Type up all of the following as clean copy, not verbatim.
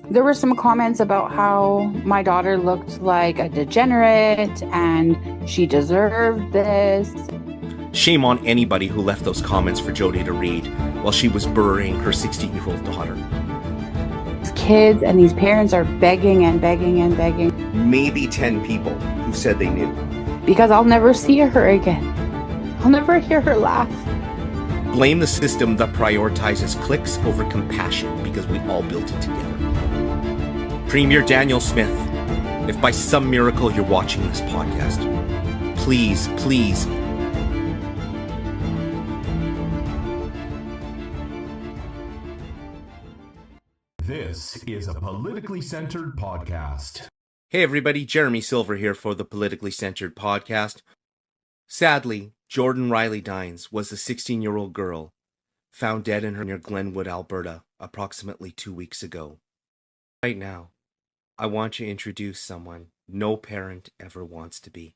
There were some comments about how my daughter looked like a degenerate and she deserved this. Shame on anybody who left those comments for Jody to read while she was burying her 16-year-old daughter. These kids and these parents are begging and begging and begging. Maybe 10 people who said they knew. Because I'll never see her again. I'll never hear her laugh. Blame the system that prioritizes clicks over compassion because we all built it together. Premier Daniel Smith, if by some miracle you're watching this podcast, please, please. This is a politically centered podcast. Hey everybody, Jeremy Silver here for the Politically Centered podcast. Sadly, Jordan Riley Dines was a 16-year-old girl found dead in her near Glenwood, Alberta, approximately 2 weeks ago. Right now, I want to introduce someone no parent ever wants to be.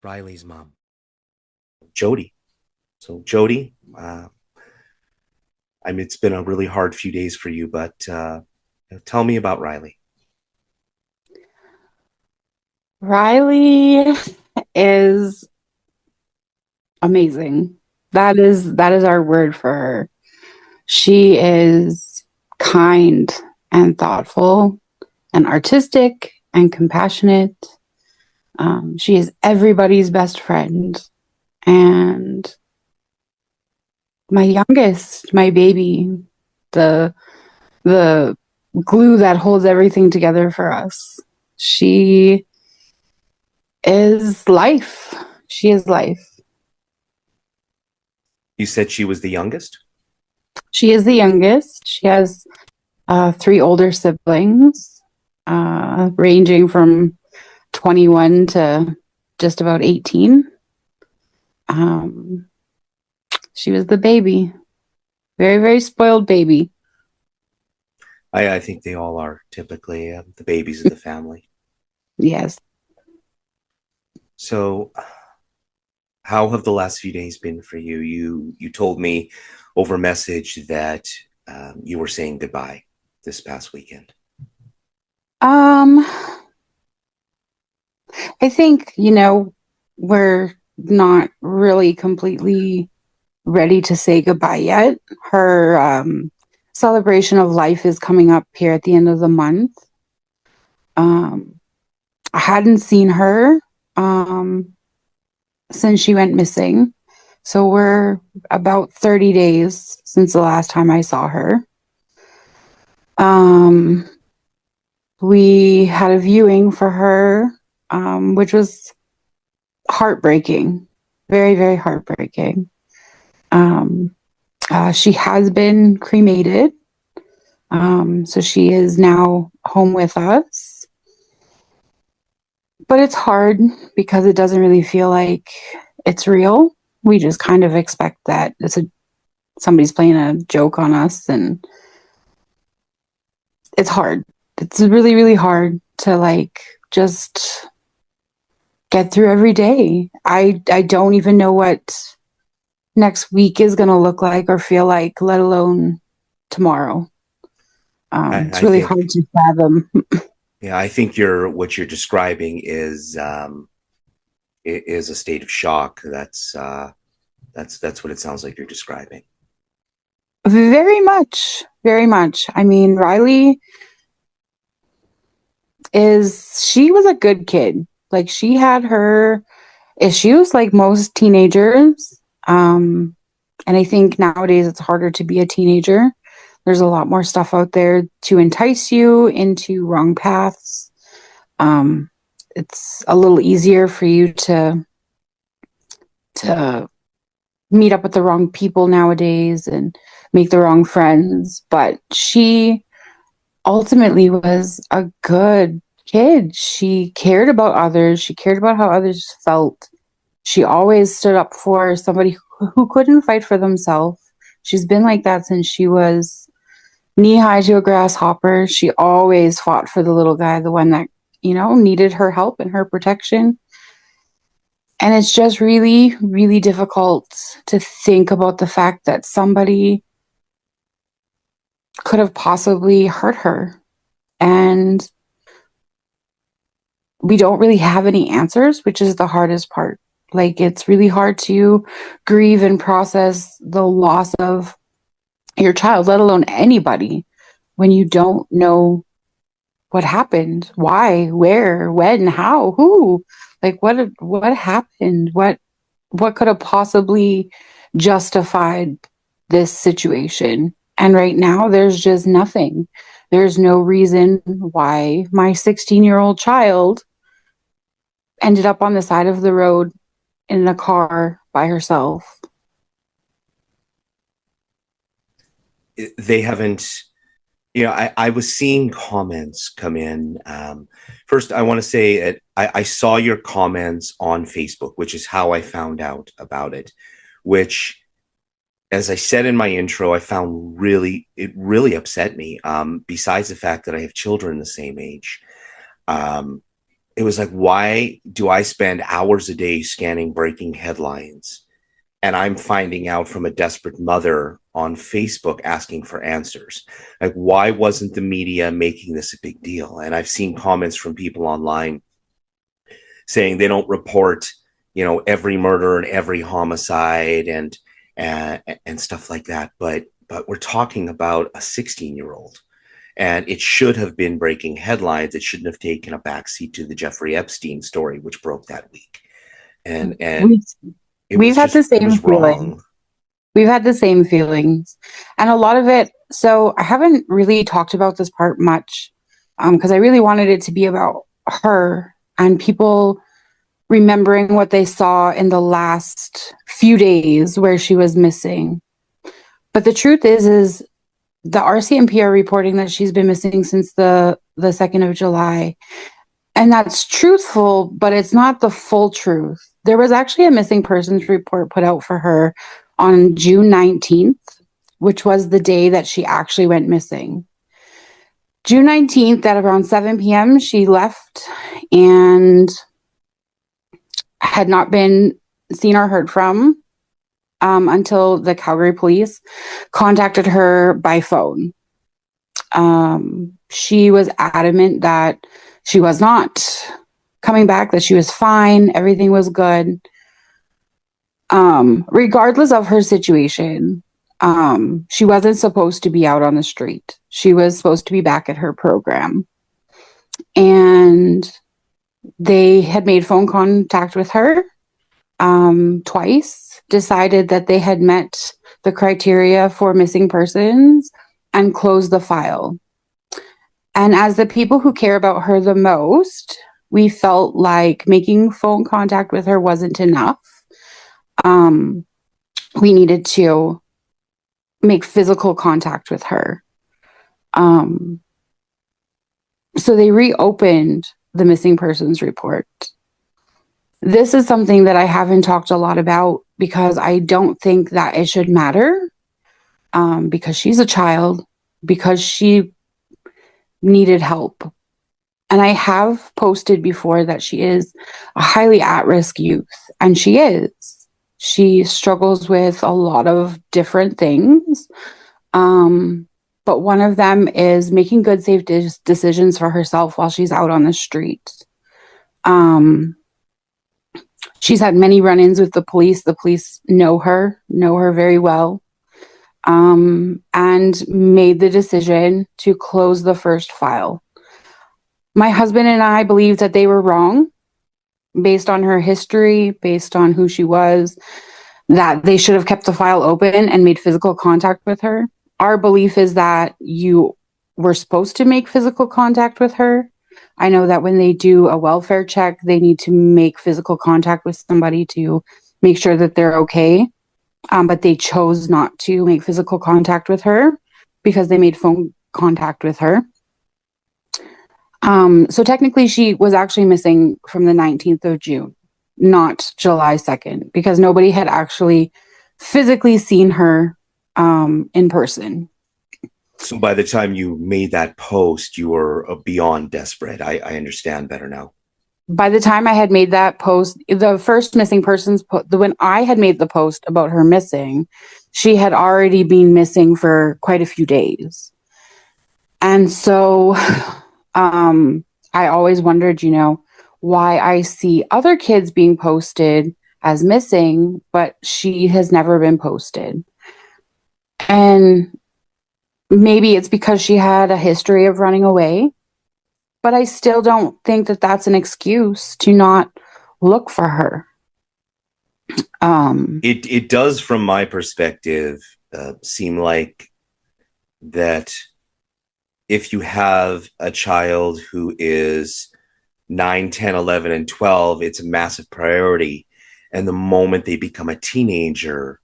Riley's mom. Jody. So Jody, it's been a really hard few days for you, but tell me about Riley. Riley is amazing. That is our word for her. She is kind and thoughtful and artistic and compassionate. She is everybody's best friend. And my youngest, my baby, the glue that holds everything together for us. She is life. She is life. You said she was the youngest? She is the youngest. She has 3 older siblings, ranging from 21 to just about 18. She was the baby. Very, very spoiled baby. I think they all are typically the babies of the family. Yes. So how have the last few days been for you? You told me over message that you were saying goodbye this past weekend. I think, we're not really completely ready to say goodbye yet. Her celebration of life is coming up here at the end of the month. I hadn't seen her since she went missing. So we're about 30 days since the last time I saw her. We had a viewing for her, which was heartbreaking. Very, very heartbreaking. She has been cremated. So she is now home with us. But it's hard because it doesn't really feel like it's real. We just kind of expect that somebody's playing a joke on us, and it's hard. It's really, really hard to just get through every day. I don't even know what next week is going to look like or feel like, let alone tomorrow. It's really hard to fathom. Yeah, I think what you're describing is a state of shock. That's what it sounds like you're describing. Very much, very much. I mean, Riley she was a good kid. Like, she had her issues like most teenagers. And I think nowadays it's harder to be a teenager. There's a lot more stuff out there to entice you into wrong paths. It's a little easier for you to meet up with the wrong people nowadays and make the wrong friends. But she ultimately was a good kid. She cared about others. She cared about how others felt. She always stood up for somebody who couldn't fight for themselves. She's been like that since she was knee-high to a grasshopper. She always fought for the little guy, the one that, needed her help and her protection. And it's just really, really difficult to think about the fact that somebody could have possibly hurt her. And we don't really have any answers, which is the hardest part. Like, it's really hard to grieve and process the loss of your child, let alone anybody, when you don't know what happened, why, where, when, how, who, like what happened, what could have possibly justified this situation. And right now there's just nothing. There's no reason why my 16-year-old child ended up on the side of the road in a car by herself. They haven't, I was seeing comments come in. First, I want to say I saw your comments on Facebook, which is how I found out about it, which, as I said in my intro, I found it really upset me. Besides the fact that I have children the same age, it was like, why do I spend hours a day scanning breaking headlines, and I'm finding out from a desperate mother on Facebook asking for answers? Like, why wasn't the media making this a big deal? And I've seen comments from people online saying they don't report, every murder and every homicide and stuff like that. But we're talking about a 16-year-old, and it should have been breaking headlines. It shouldn't have taken a backseat to the Jeffrey Epstein story, which broke that week. And we've had the same feeling. We've had the same feelings, and a lot of it. So I haven't really talked about this part much, because I really wanted it to be about her and people remembering what they saw in the last few days where she was missing. But the truth is the RCMP are reporting that she's been missing since the 2nd of July. And that's truthful, but it's not the full truth. There was actually a missing persons report put out for her on June 19th, which was the day that she actually went missing. June 19th at around 7 p.m., she left and had not been seen or heard from until the Calgary police contacted her by phone. She was adamant that she was not coming back, that she was fine, everything was good. Regardless of her situation, she wasn't supposed to be out on the street. She was supposed to be back at her program. And they had made phone contact with her twice, decided that they had met the criteria for missing persons, and closed the file. And as the people who care about her the most, we felt like making phone contact with her wasn't enough. We needed to make physical contact with her. So they reopened the missing persons report. This is something that I haven't talked a lot about because I don't think that it should matter, because she's a child, because she needed help. And I have posted before that she is a highly at-risk youth, and she is. She struggles with a lot of different things. But one of them is making good, safe decisions for herself while she's out on the street. She's had many run-ins with the police. The police know her very well, and made the decision to close the first file. My husband and I believe that they were wrong based on her history, based on who she was, that they should have kept the file open and made physical contact with her. Our belief is that you were supposed to make physical contact with her. I know that when they do a welfare check, they need to make physical contact with somebody to make sure that they're okay. But they chose not to make physical contact with her because they made phone contact with her. So technically she was actually missing from the 19th of June, not July 2nd, because nobody had actually physically seen her in person. So by the time you made that post, you were beyond desperate. I understand better now. By the time I had made that post, the first missing persons, when I had made the post about her missing, she had already been missing for quite a few days. And so I always wondered, why I see other kids being posted as missing, but she has never been posted. And maybe it's because she had a history of running away, but I still don't think that that's an excuse to not look for her. It does, from my perspective, seem like that if you have a child who is 9, 10, 11, and 12, it's a massive priority. And the moment they become a teenager,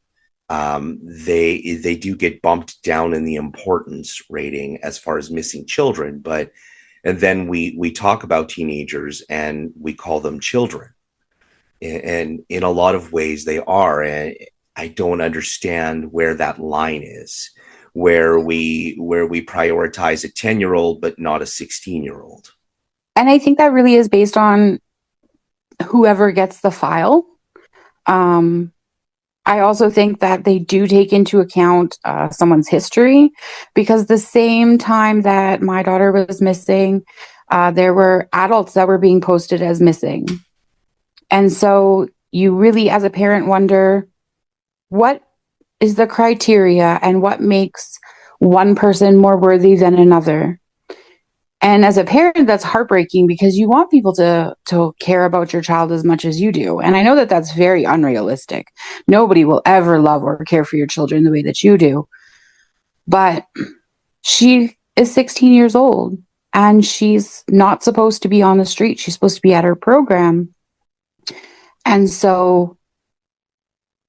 they do get bumped down in the importance rating as far as missing children. And then we talk about teenagers and we call them children. And in a lot of ways they are. And I don't understand where that line is, where we prioritize a 10-year-old but not a 16-year-old. And I think that really is based on whoever gets the file. I also think that they do take into account someone's history, because the same time that my daughter was missing, there were adults that were being posted as missing. And so you really, as a parent, wonder, what is the criteria and what makes one person more worthy than another? And as a parent, that's heartbreaking, because you want people to care about your child as much as you do. And I know that that's very unrealistic. Nobody will ever love or care for your children the way that you do. But she is 16 years old and she's not supposed to be on the street. She's supposed to be at her program. And so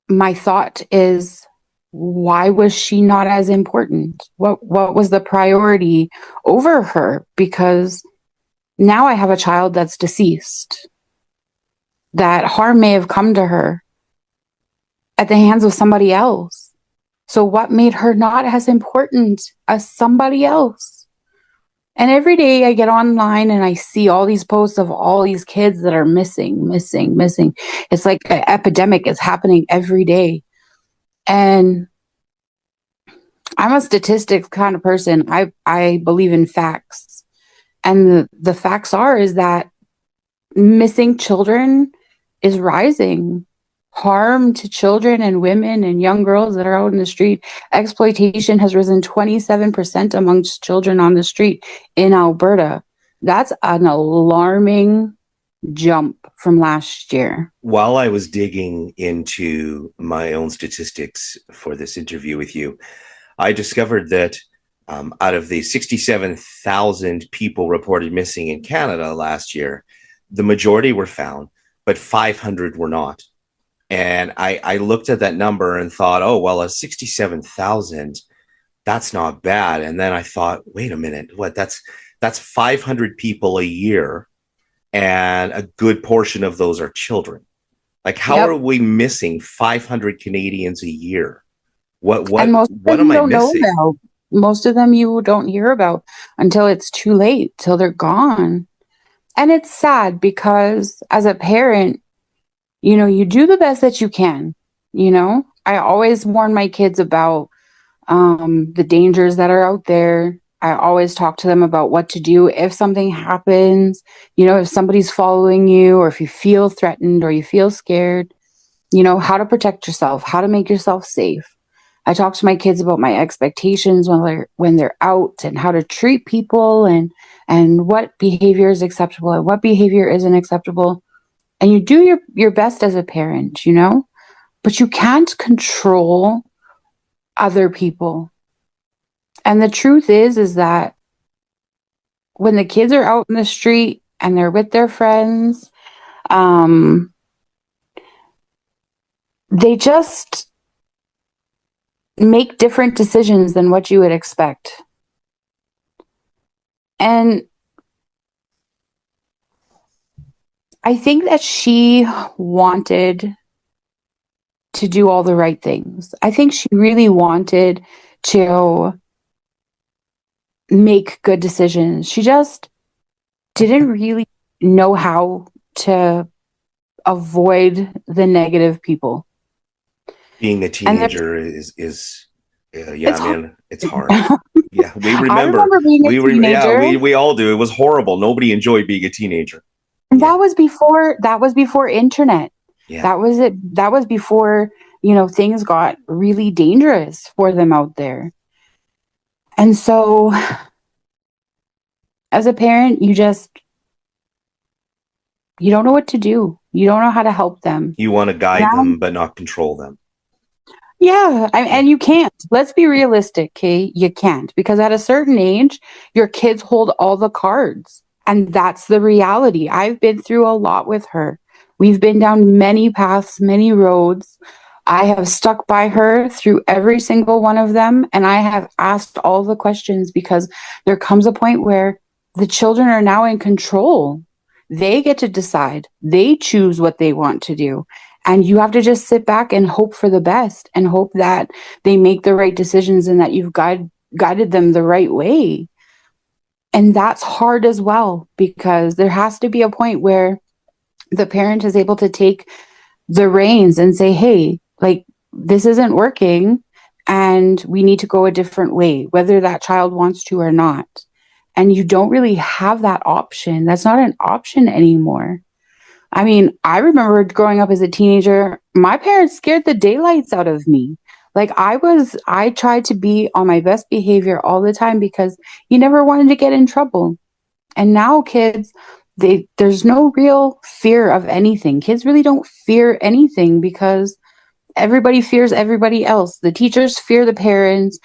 my thought is, why was she not as important? What was the priority over her? Because now I have a child that's deceased, that harm may have come to her at the hands of somebody else. So what made her not as important as somebody else? And every day I get online and I see all these posts of all these kids that are missing. It's like an epidemic is happening every day. And I'm a statistics kind of person. I believe in facts. And the facts is that missing children is rising. Harm to children and women and young girls that are out in the street. Exploitation has risen 27% amongst children on the street in Alberta. That's an alarming jump from last year. While I was digging into my own statistics for this interview with you, I discovered that out of the 67,000 people reported missing in Canada last year, the majority were found, but 500 were not. And I looked at that number and thought, oh, well, 67,000, that's not bad. And then I thought, wait a minute, that's 500 people a year, and a good portion of those are children. Like, how are we missing 500 Canadians a year? What am I missing? Most of them you don't hear about until it's too late, till they're gone. And it's sad, because as a parent, you do the best that you can. I always warn my kids about the dangers that are out there. I always talk to them about what to do if something happens, if somebody's following you, or if you feel threatened or you feel scared, how to protect yourself, how to make yourself safe. I talk to my kids about my expectations when they're out, and how to treat people, and what behavior is acceptable and what behavior isn't acceptable. And you do your best as a parent, but you can't control other people. And the truth is that when the kids are out in the street and they're with their friends, they just make different decisions than what you would expect. And I think that she wanted to do all the right things. I think she really wanted to make good decisions. She just didn't really know how to avoid the negative people. Being a teenager is it's it's hard. Yeah, we I remember. remember being a teenager. We all do. It was horrible. Nobody enjoyed being a teenager. And Yeah. that was before internet. Yeah. That was it. That was before, things got really dangerous for them out there. And so as a parent, you don't know what to do. You don't know how to help them. You want to guide them, but not control them. Yeah. And you can't. Let's be realistic, okay? You can't. Because at a certain age, your kids hold all the cards. And that's the reality. I've been through a lot with her. We've been down many paths, many roads. I have stuck by her through every single one of them. And I have asked all the questions because there comes a point where the children are now in control. They get to decide. They choose what they want to do. And you have to just sit back and hope for the best and hope that they make the right decisions and that you've guided them the right way. And that's hard as well, because there has to be a point where the parent is able to take the reins and say, hey, like, this isn't working and we need to go a different way, whether that child wants to or not. And you don't really have that option. That's not an option anymore. I mean, I remember growing up as a teenager, my parents scared the daylights out of me. Like I tried to be on my best behavior all the time because you never wanted to get in trouble. And now kids, there's no real fear of anything. Kids really don't fear anything because everybody fears everybody else. The teachers fear the parents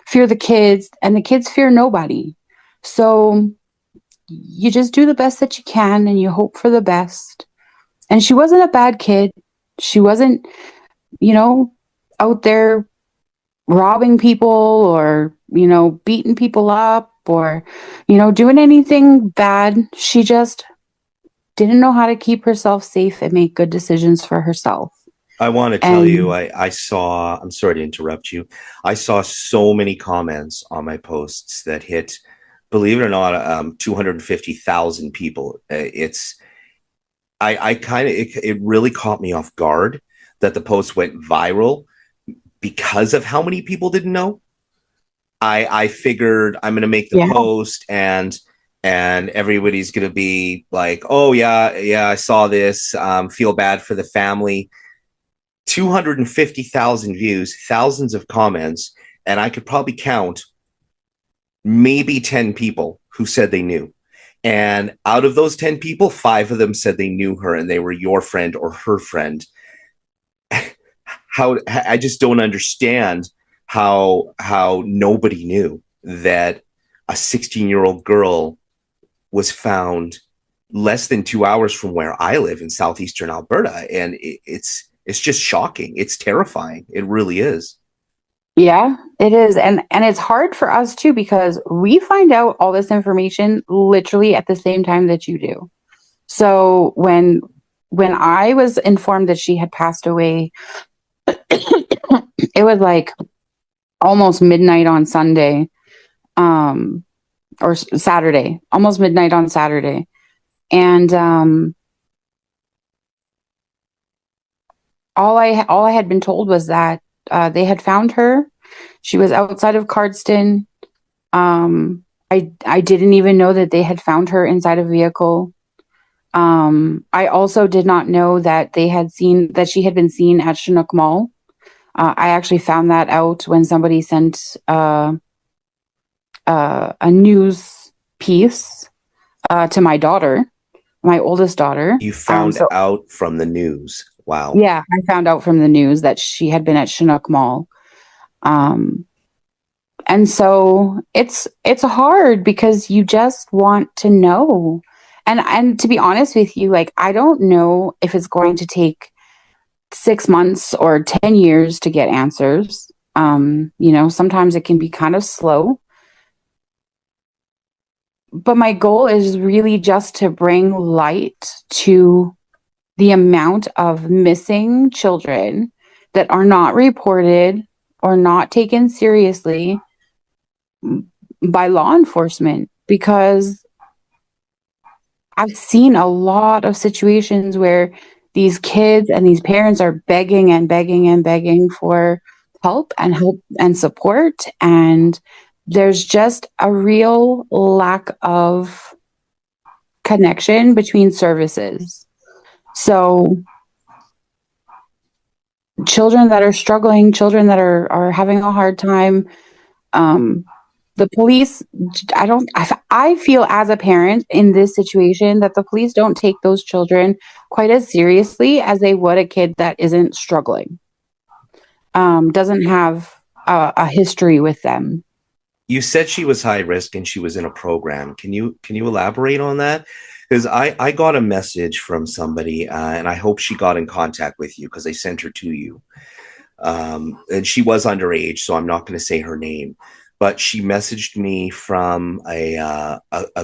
fear the kids, and the kids fear nobody. So you just do the best that you can and you hope for the best. And she wasn't a bad kid. She wasn't, out there robbing people or, beating people up or, doing anything bad. She just didn't know how to keep herself safe and make good decisions for herself. I want to tell you, I saw, I'm sorry to interrupt you. I saw so many comments on my posts that hit, believe it or not, 250,000 people. It really caught me off guard that the post went viral because of how many people didn't know. I figured I'm going to make the post and everybody's going to be like, oh yeah, I saw this. Feel bad for the family. 250,000 views, thousands of comments, and I could probably count maybe 10 people who said they knew. And out of those 10 people, 5 of them said they knew her and they were your friend or her friend. How I just don't understand how nobody knew that a 16-year-old girl was found less than 2 hours from where I live in southeastern Alberta. And it's just shocking. It's terrifying. It really is. Yeah, it is. And it's hard for us too, because we find out all this information literally at the same time that you do. So when I was informed that she had passed away, it was like almost midnight on Sunday, or Saturday, almost midnight on Saturday. And all I had been told was that they had found her. She was outside of Cardston. I didn't even know that they had found her inside a vehicle. I also did not know that she had been seen at Chinook Mall. I actually found that out when somebody sent a news piece to my daughter, my oldest daughter. You found out from the news. Wow. Yeah, I found out from the news that she had been at Chinook Mall. And so it's hard because you just want to know. And to be honest with you, like, I don't know if it's going to take 6 months or 10 years to get answers. Sometimes it can be kind of slow. But my goal is really just to bring light to the amount of missing children that are not reported or not taken seriously by law enforcement, because I've seen a lot of situations where these kids and these parents are begging and begging and begging for help and support. And there's just a real lack of connection between services. So children that are struggling, children that are having a hard time, the police, I feel as a parent in this situation that the police don't take those children quite as seriously as they would a kid that isn't struggling, doesn't have a history with them. You said she was high risk and she was in a program. Can you elaborate on that? Because I got a message from somebody, and I hope she got in contact with you because I sent her to you. And she was underage, so I'm not going to say her name. But she messaged me from a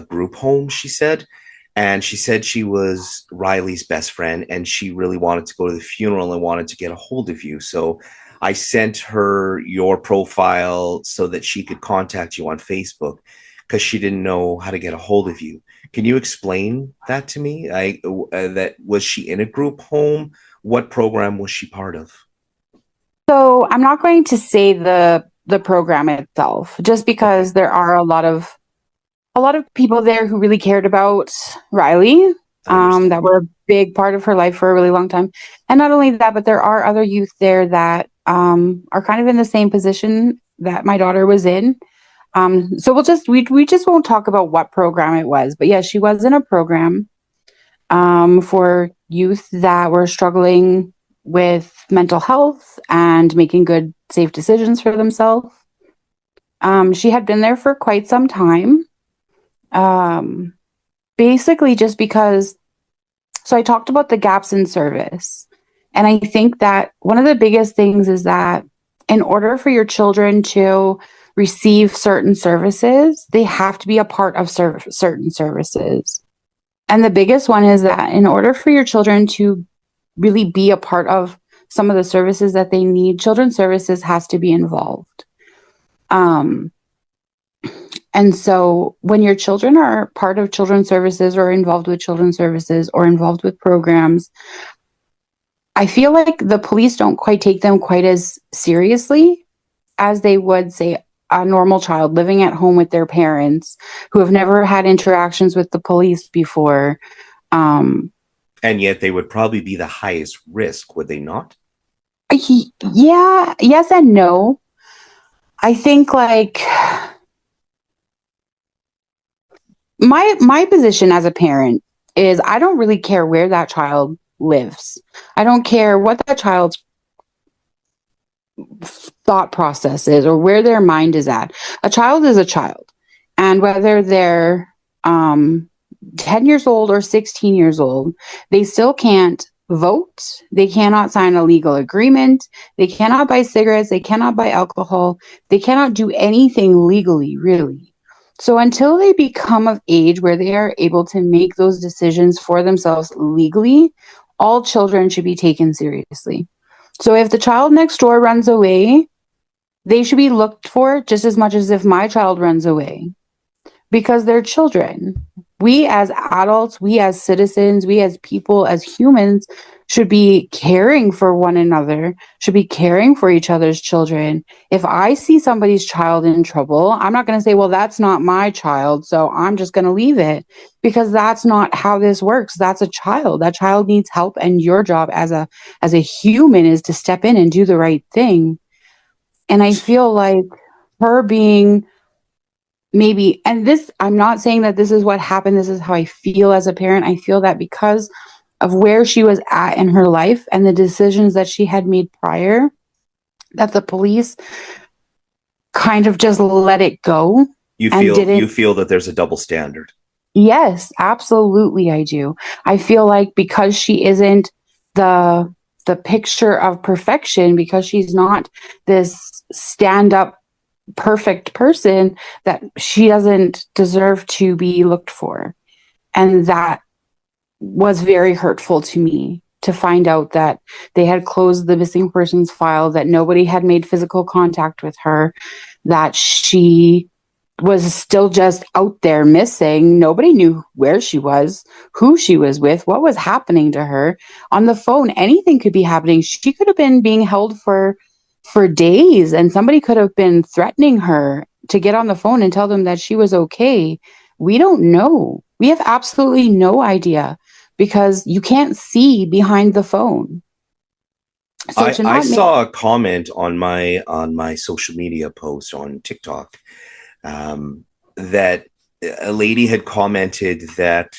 group home, she said. And she said she was Riley's best friend, and she really wanted to go to the funeral and wanted to get a hold of you. So I sent her your profile so that she could contact you on Facebook because she didn't know how to get a hold of you. Can you explain that to me? That was she in a group home? What program was she part of? So I'm not going to say the program itself, just because there are a lot of people there who really cared about Riley, that were a big part of her life for a really long time. And not only that, but there are other youth there that are kind of in the same position that my daughter was in. So we just won't talk about what program it was, but yeah, she was in a program for youth that were struggling with mental health and making good, safe decisions for themselves. She had been there for quite some time. Basically just because, so I talked about the gaps in service. And I think that one of the biggest things is that in order for your children to receive certain services, they have to be a part of certain services. And the biggest one is that in order for your children to really be a part of some of the services that they need, children's services has to be involved. And so when your children are part of children's services or involved with children's services or involved with programs, I feel like the police don't quite take them quite as seriously as they would, say, a normal child living at home with their parents who have never had interactions with the police before. And yet they would probably be the highest risk, would they not? Yeah, yes and no. I think like my position as a parent is I don't really care where that child lives. I don't care what that child's thought process is or where their mind is at. A child is a child. And whether they're 10 years old or 16 years old, they still can't vote. They cannot sign a legal agreement. They cannot buy cigarettes. They cannot buy alcohol. They cannot do anything legally, really. So until they become of age where they are able to make those decisions for themselves legally, all children should be taken seriously. So if the child next door runs away, they should be looked for just as much as if my child runs away, because they're children. We as adults, we as citizens, we as people, as humans, should be caring for one another, should be caring for each other's children. If I see somebody's child in trouble, I'm not going to say, well, that's not my child, so I'm just going to leave it, because that's not how this works. That's a child. That child needs help, and your job as a human is to step in and do the right thing. And I feel like her being maybe, and this, I'm not saying that this is what happened. This is how I feel as a parent. I feel that because of where she was at in her life and the decisions that she had made prior, that the police kind of just let it go. You feel that there's a double standard. Yes, absolutely. I do. I feel like because she isn't the picture of perfection, because she's not this stand-up perfect person, that she doesn't deserve to be looked for. And that was very hurtful to me, to find out that they had closed the missing persons file, that nobody had made physical contact with her, that she was still just out there missing. Nobody knew where she was, who she was with, what was happening to her. On the phone, anything could be happening. She could have been being held for for days, and somebody could have been threatening her to get on the phone and tell them that she was okay. We don't know. We have absolutely no idea because you can't see behind the phone. So to I not make saw a comment on my social media post on TikTok, that a lady had commented that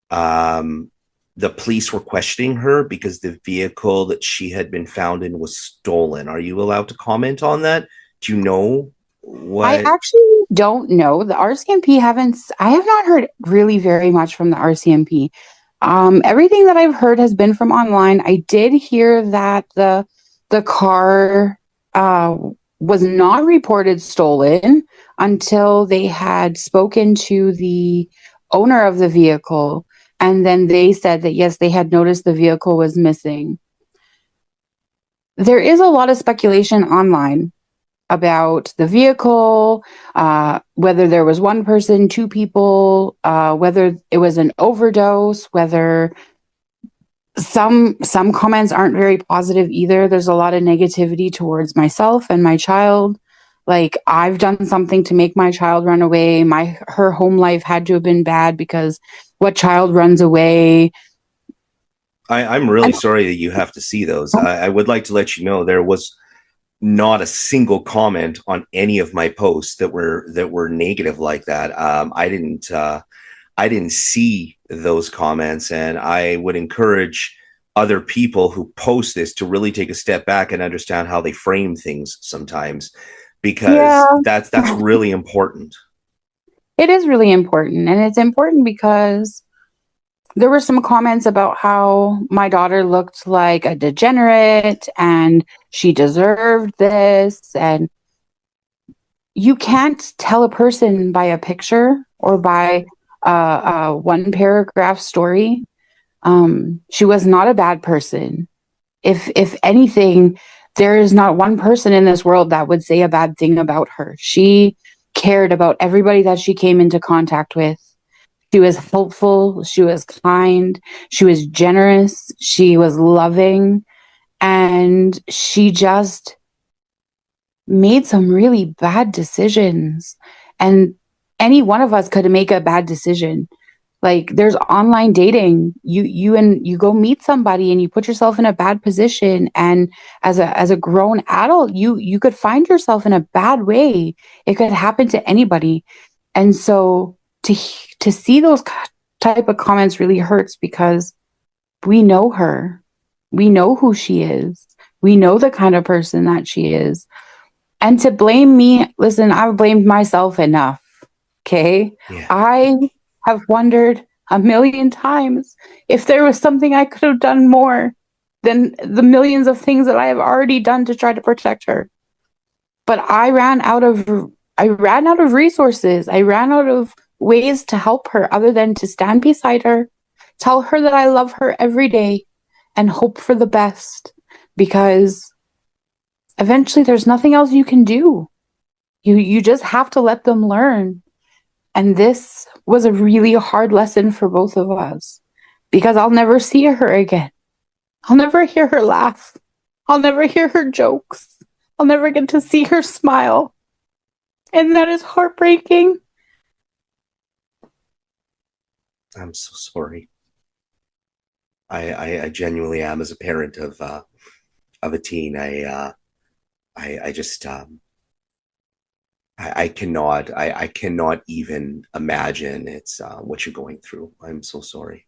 the police were questioning her because the vehicle that she had been found in was stolen. Are you allowed to comment on that? Do you know I what? actually don't know. The RCMP I have not heard really very much from the RCMP. Everything that I've heard has been from online. I did hear that the car was not reported stolen until they had spoken to the owner of the vehicle, and then they said that yes, they had noticed the vehicle was missing. There is a lot of speculation online about the vehicle, whether there was one person, two people, whether it was an overdose, whether some comments aren't very positive either. There's a lot of negativity towards myself and my child. Like, I've done something to make my child run away. Her home life had to have been bad because what child runs away? I'm really And sorry that you have to see those. I would like to let you know there was not a single comment on any of my posts that were negative like that. I didn't see those comments, and I would encourage other people who post this to really take a step back and understand how they frame things sometimes, because yeah, that's really important. it is really important. And it's important because there were some comments about how my daughter looked like a degenerate and she deserved this. And you can't tell a person by a picture or by a one paragraph story. She was not a bad person. If anything, there is not one person in this world that would say a bad thing about her. She cared about everybody that she came into contact with. She was helpful. She was kind. She was generous. She was loving. And she just made some really bad decisions. And any one of us could make a bad decision. Like, there's online dating. You go meet somebody and you put yourself in a bad position. And as a grown adult, you could find yourself in a bad way. It could happen to anybody. And so to see those type of comments really hurts because we know her. We know who she is. We know the kind of person that she is. And to blame me, listen, I've blamed myself enough. Okay. Yeah. I have wondered a million times if there was something I could have done more than the millions of things that I have already done to try to protect her. But I ran out of resources. I ran out of ways to help her other than to stand beside her, tell her that I love her every day, and hope for the best. Because eventually there's nothing else you can do. You just have to let them learn. And this was a really hard lesson for both of us because I'll never see her again. I'll never hear her laugh. I'll never hear her jokes. I'll never get to see her smile. And that is heartbreaking. I'm so sorry. I genuinely am, as a parent of a teen. I just I cannot even imagine it's what you're going through. I'm so sorry.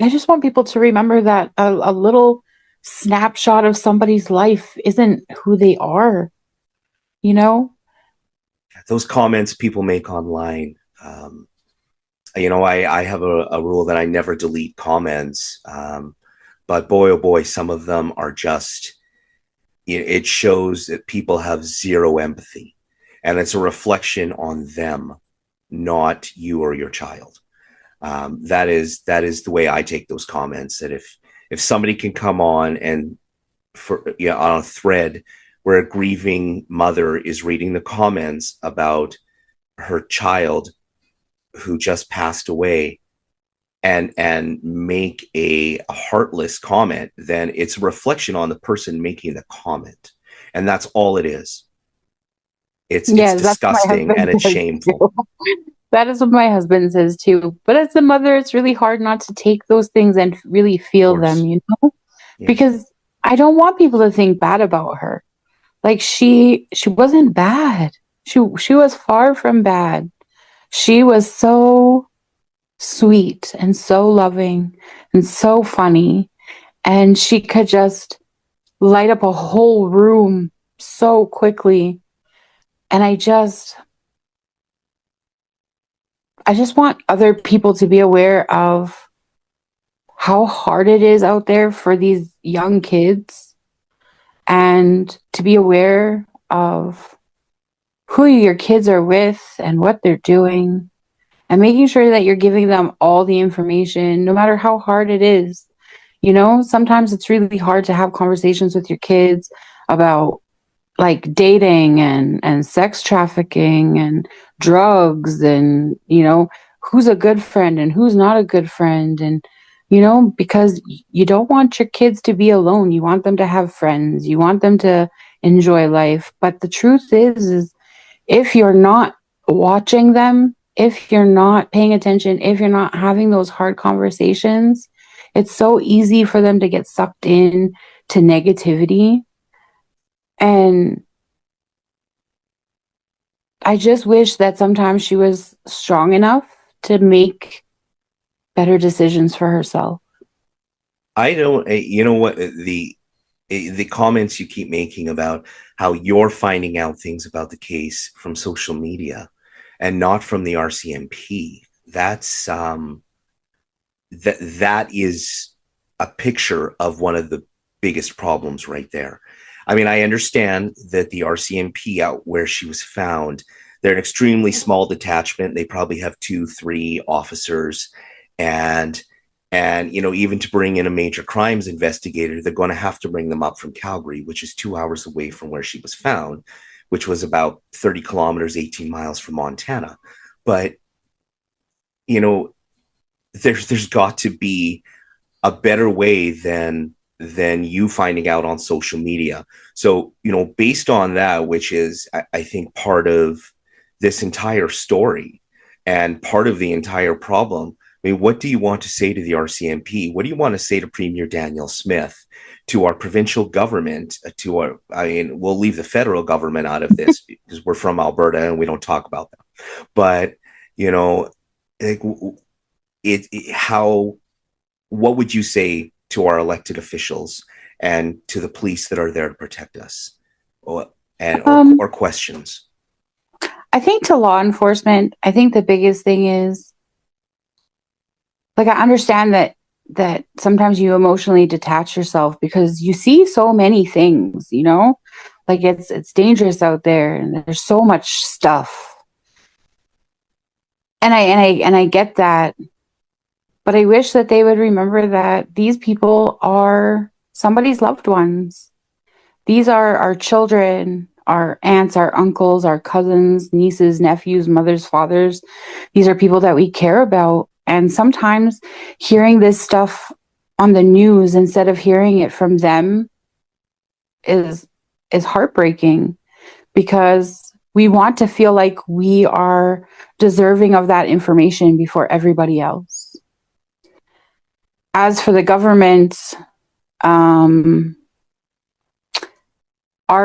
I just want people to remember that a little snapshot of somebody's life isn't who they are, you know? Those comments people make online, I have a rule that I never delete comments, but boy, oh boy, some of them are just, it shows that people have zero empathy, and it's a reflection on them, not you or your child. That is the way I take those comments. That if somebody can come on and on a thread where a grieving mother is reading the comments about her child who just passed away, and make a heartless comment, then it's a reflection on the person making the comment. And that's all it is. It's Yes, that's what my disgusting and husband it's says shameful. too. That is what my husband says too. But as a mother, it's really hard not to take those things and really Of feel them, course. Yeah. because I don't want people to think bad about her. Like she wasn't bad. She was far from bad. She was so sweet and so loving and so funny, and she could just light up a whole room so quickly. And I just want other people to be aware of how hard it is out there for these young kids, and to be aware of who your kids are with and what they're doing, and making sure that you're giving them all the information, no matter how hard it is. Sometimes it's really hard to have conversations with your kids about like dating and sex trafficking and drugs, and who's a good friend and who's not a good friend, and because you don't want your kids to be alone. You want them to have friends, you want them to enjoy life. But the truth is if you're not watching them, if you're not paying attention, if you're not having those hard conversations, it's so easy for them to get sucked in to negativity. And I just wish that sometimes she was strong enough to make better decisions for herself. I don't, you know what, the comments you keep making about how you're finding out things about the case from social media and not from the RCMP, that is a picture of one of the biggest problems right there. I mean, I understand that the RCMP out where she was found, they're an extremely small detachment. They probably have 2-3 officers, and even to bring in a major crimes investigator, they're going to have to bring them up from Calgary, which is 2 hours away from where she was found, which was about 30 kilometers, 18 miles from Montana. But there's got to be a better way than you finding out on social media. So, based on that, which is, I think, part of this entire story and part of the entire problem, I mean, what do you want to say to the RCMP? What do you want to say to Premier Daniel Smith, to our provincial government, we'll leave the federal government out of this because we're from Alberta and we don't talk about that. But, like, what would you say to our elected officials and to the police that are there to protect us, or questions? I think to law enforcement, I think the biggest thing is, like, I understand that sometimes you emotionally detach yourself because you see so many things, like it's dangerous out there and there's so much stuff. And I get that. But I wish that they would remember that these people are somebody's loved ones. These are our children, our aunts, our uncles, our cousins, nieces, nephews, mothers, fathers. These are people that we care about. And sometimes hearing this stuff on the news instead of hearing it from them is heartbreaking, because we want to feel like we are deserving of that information before everybody else. As for the government, our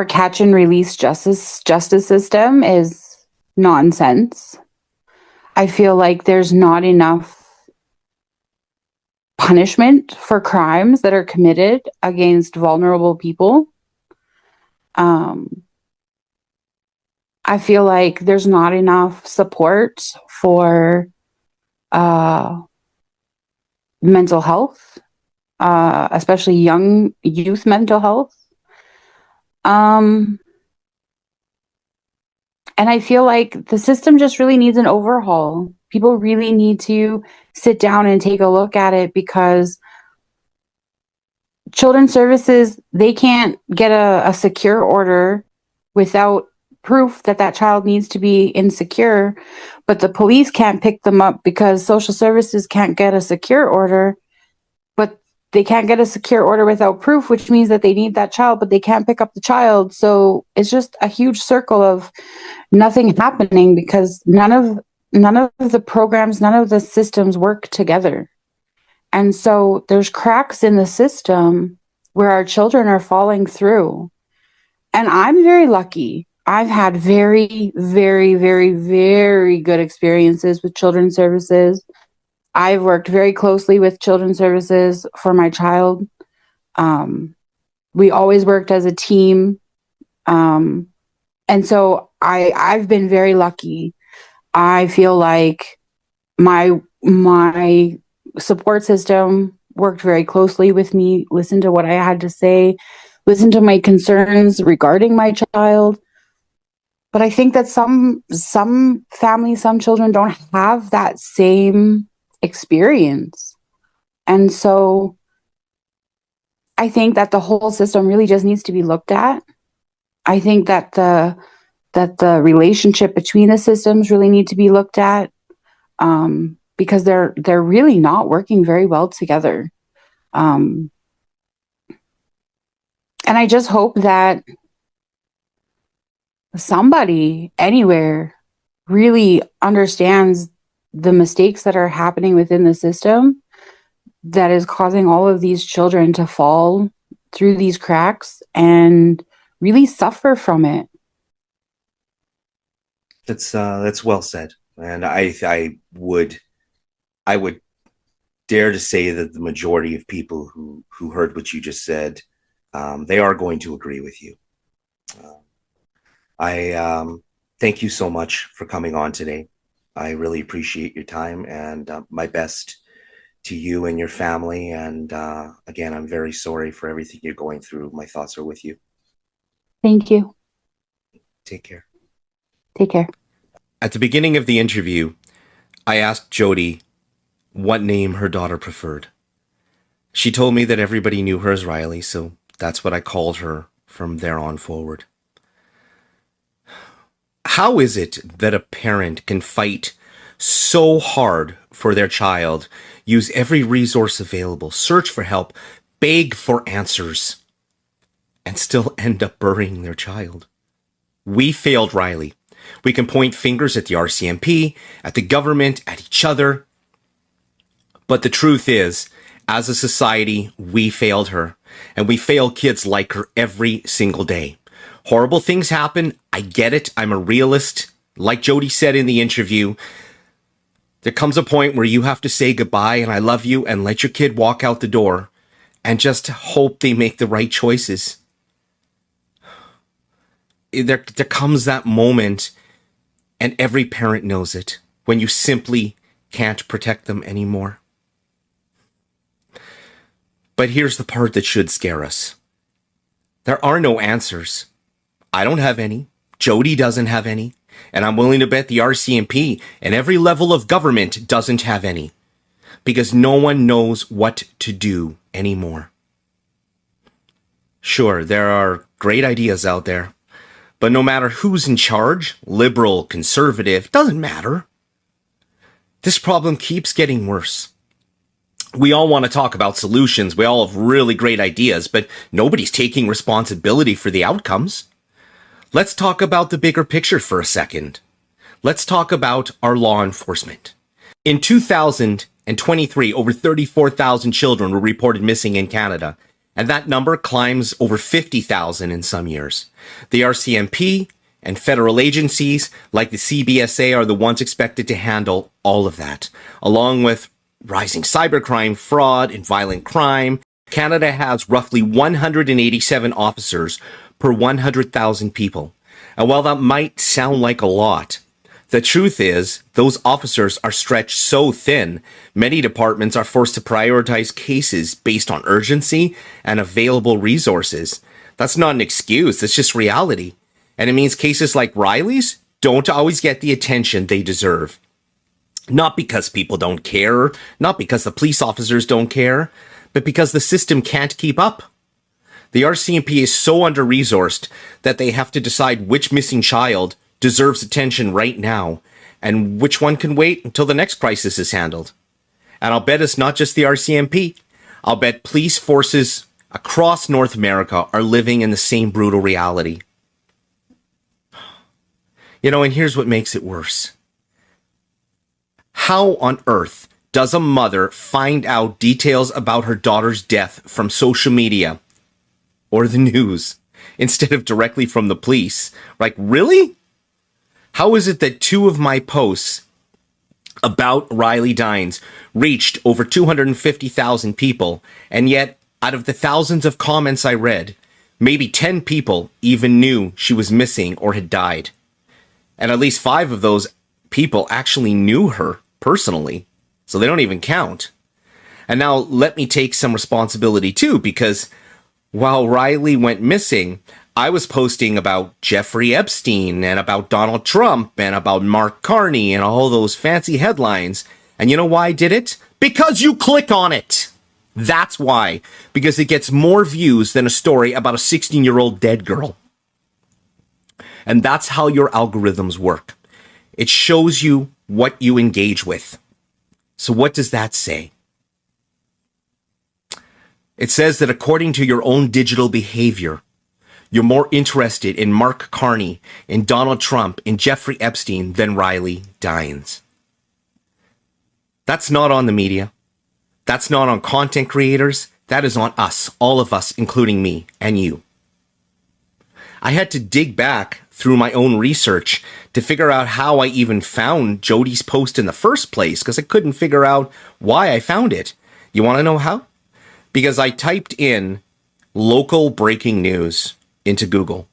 catch and release justice system is nonsense. I feel like there's not enough punishment for crimes that are committed against vulnerable people. I feel like there's not enough support for mental health, especially young youth mental health. And I feel like the system just really needs an overhaul. People really need to sit down and take a look at it, because children's services, they can't get a secure order without proof that that child needs to be insecure, but the police can't pick them up because social services can't get a secure order, but they can't get a secure order without proof, which means that they need that child, but they can't pick up the child. So it's just a huge circle of nothing happening because none of the programs, none of the systems work together. And so there's cracks in the system where our children are falling through. And I'm very lucky. I've had very, very, very, very good experiences with children's services. I've worked very closely with children's services for my child. We always worked as a team. And so I've been very lucky. I feel like my support system worked very closely with me, listened to what I had to say, listened to my concerns regarding my child. But I think that some families, some children don't have that same experience. And so I think that the whole system really just needs to be looked at. I think that the relationship between the systems really need to be looked at, because they're really not working very well together. And I just hope that somebody anywhere really understands the mistakes that are happening within the system that is causing all of these children to fall through these cracks and really suffer from it. That's well said. And I would dare to say that the majority of people who heard what you just said, they are going to agree with you. I thank you so much for coming on today. I really appreciate your time, and my best to you and your family. And again, I'm very sorry for everything you're going through. My thoughts are with you. Thank you. Take care. Take care. At the beginning of the interview, I asked Jody what name her daughter preferred. She told me that everybody knew her as Riley, so that's what I called her from there on forward. How is it that a parent can fight so hard for their child, use every resource available, search for help, beg for answers, and still end up burying their child? We failed Riley. We can point fingers at the RCMP, at the government, at each other. But the truth is, as a society, we failed her. And we fail kids like her every single day. Horrible things happen. I get it. I'm a realist. Like Jody said in the interview, there comes a point where you have to say goodbye and I love you and let your kid walk out the door and just hope they make the right choices. There comes that moment, and every parent knows it, when you simply can't protect them anymore. But here's the part that should scare us. There are no answers. I don't have any. Jody doesn't have any. And I'm willing to bet the RCMP and every level of government doesn't have any. Because no one knows what to do anymore. Sure, there are great ideas out there. But no matter who's in charge, liberal, conservative, doesn't matter. This problem keeps getting worse. We all want to talk about solutions. We all have really great ideas, but nobody's taking responsibility for the outcomes. Let's talk about the bigger picture for a second. Let's talk about our law enforcement. In 2023, over 34,000 children were reported missing in Canada, and that number climbs over 50,000 in some years. The RCMP and federal agencies like the CBSA are the ones expected to handle all of that, along with rising cybercrime, fraud, and violent crime. Canada has roughly 187 officers per 100,000 people. And while that might sound like a lot, the truth is those officers are stretched so thin, many departments are forced to prioritize cases based on urgency and available resources. That's not an excuse, it's just reality. And it means cases like Riley's don't always get the attention they deserve. Not because people don't care, not because the police officers don't care, but because the system can't keep up. The RCMP is so under-resourced that they have to decide which missing child deserves attention right now and which one can wait until the next crisis is handled. And I'll bet it's not just the RCMP. I'll bet police forces across North America are living in the same brutal reality. You know, and here's what makes it worse. How on earth does a mother find out details about her daughter's death from social media or the news instead of directly from the police? Like, really? How is it that 2 of my posts about Riley Dines reached over 250,000 people, and yet out of the thousands of comments I read, maybe 10 people even knew she was missing or had died? And at least 5 of those people actually knew her personally, so they don't even count. And now let me take some responsibility too, because while Riley went missing, I was posting about Jeffrey Epstein and about Donald Trump and about Mark Carney and all those fancy headlines. And you know why I did it? Because you click on it. That's why. Because it gets more views than a story about a 16-year-old dead girl. And that's how your algorithms work. It shows you what you engage with. So what does that say? It says that according to your own digital behavior, you're more interested in Mark Carney, in Donald Trump, in Jeffrey Epstein than Riley Dines. That's not on the media. That's not on content creators. That is on us, all of us, including me and you. I had to dig back through my own research to figure out how I even found Jody's post in the first place, because I couldn't figure out why I found it. You want to know how? Because I typed in local breaking news into Google,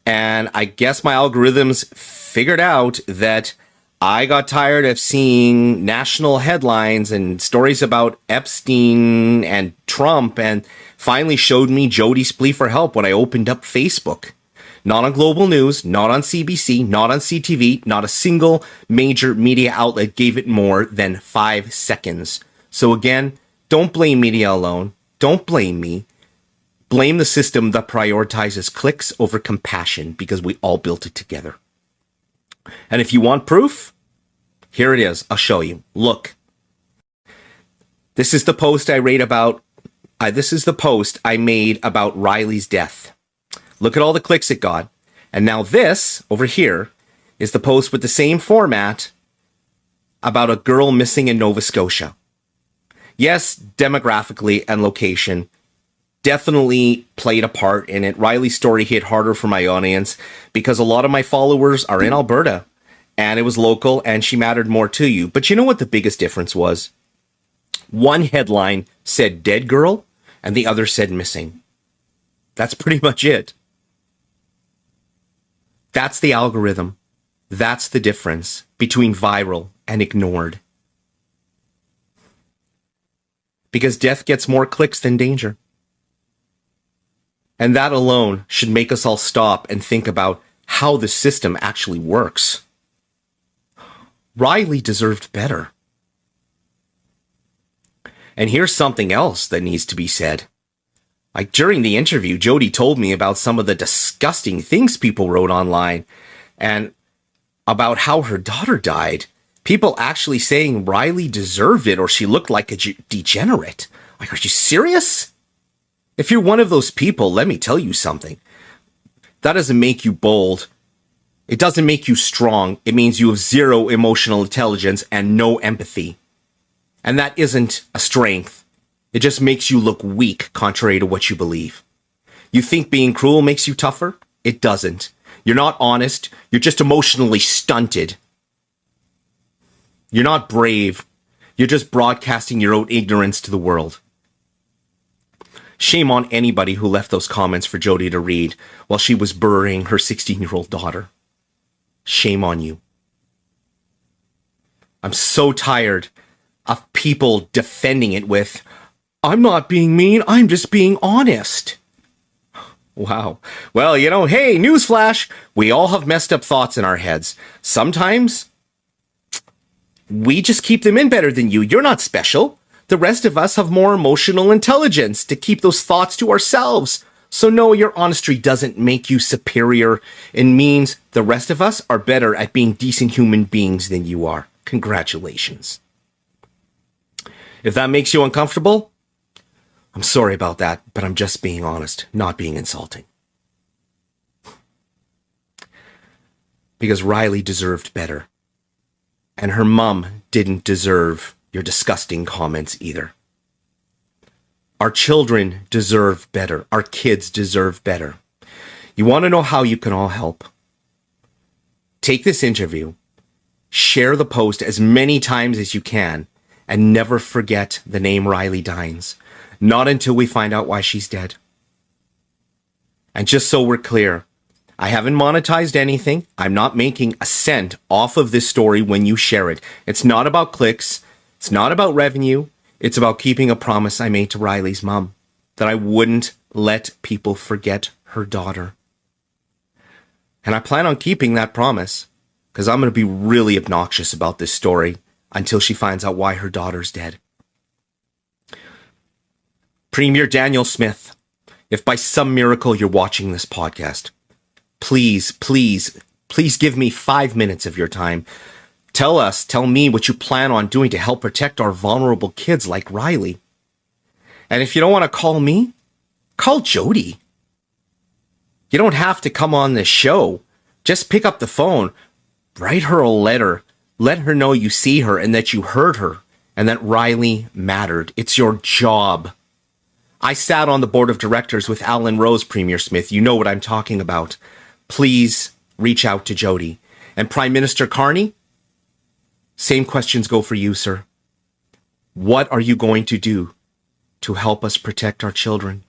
and I guess my algorithms figured out that I got tired of seeing national headlines and stories about Epstein and Trump, and finally showed me Jody's plea for help when I opened up Facebook. Not on Global News, not on CBC, not on CTV, not a single major media outlet gave it more than 5 seconds. So again, don't blame media alone. Don't blame me. Blame the system that prioritizes clicks over compassion, because we all built it together. And if you want proof, here it is. I'll show you. Look. This is the post I made about Riley's death. Look at all the clicks it got. And now this over here is the post with the same format about a girl missing in Nova Scotia. Yes, demographically and location definitely played a part in it. Riley's story hit harder for my audience because a lot of my followers are in Alberta, and it was local and she mattered more to you. But you know what the biggest difference was? One headline said dead girl and the other said missing. That's pretty much it. That's the algorithm. That's the difference between viral and ignored. Because death gets more clicks than danger. And that alone should make us all stop and think about how the system actually works. Riley deserved better. And here's something else that needs to be said. Like, during the interview, Jody told me about some of the disgusting things people wrote online and about how her daughter died. People actually saying Riley deserved it or she looked like a degenerate. Like, are you serious? If you're one of those people, let me tell you something. That doesn't make you bold. It doesn't make you strong. It means you have zero emotional intelligence and no empathy. And that isn't a strength. It just makes you look weak, contrary to what you believe. You think being cruel makes you tougher? It doesn't. You're not honest. You're just emotionally stunted. You're not brave. You're just broadcasting your own ignorance to the world. Shame on anybody who left those comments for Jody to read while she was burying her 16-year-old daughter. Shame on you. I'm so tired of people defending it with, I'm not being mean, I'm just being honest. Wow. Well, you know, hey, newsflash, we all have messed up thoughts in our heads. Sometimes we just keep them in better than you. You're not special. The rest of us have more emotional intelligence to keep those thoughts to ourselves. So no, your honesty doesn't make you superior. It means the rest of us are better at being decent human beings than you are. Congratulations. If that makes you uncomfortable, I'm sorry about that, but I'm just being honest, not being insulting. Because Riley deserved better. And her mom didn't deserve your disgusting comments either. Our children deserve better. Our kids deserve better. You want to know how you can all help? Take this interview, share the post as many times as you can, and never forget the name Riley Dines. Not until we find out why she's dead. And just so we're clear, I haven't monetized anything. I'm not making a cent off of this story when you share it. It's not about clicks. It's not about revenue. It's about keeping a promise I made to Riley's mom, that I wouldn't let people forget her daughter. And I plan on keeping that promise, because I'm going to be really obnoxious about this story until she finds out why her daughter's dead. Premier Daniel Smith, if by some miracle you're watching this podcast, please give me 5 minutes of your time. Tell me what you plan on doing to help protect our vulnerable kids like Riley. And if you don't want to call me, call Jody. You don't have to come on this show. Just pick up the phone, write her a letter, let her know you see her and that you heard her and that Riley mattered. It's your job. I sat on the board of directors with Alan Rose, Premier Smith. You know what I'm talking about. Please reach out to Jody. And Prime Minister Carney, same questions go for you, sir. What are you going to do to help us protect our children?